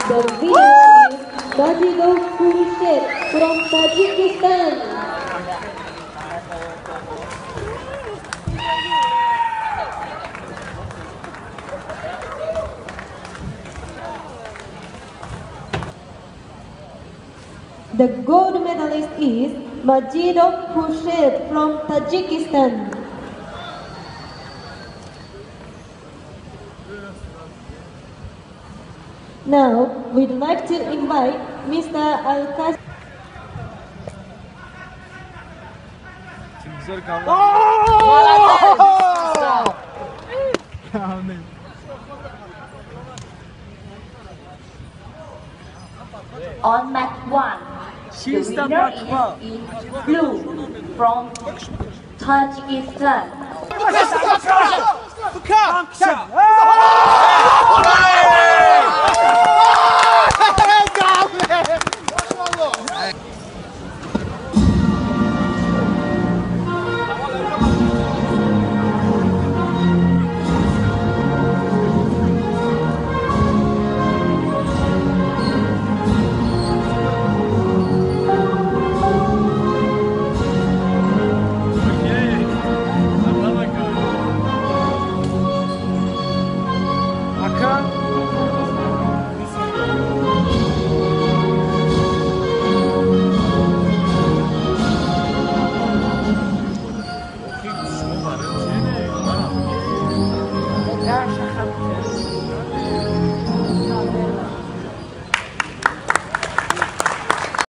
The winner is Majidov Khurshid from Tajikistan. The gold medalist is Majidov Khurshid from Tajikistan. Now, we'd like to invite Mr. Al-Qasim. On mat 1, the winner is in blue from Tajikistan.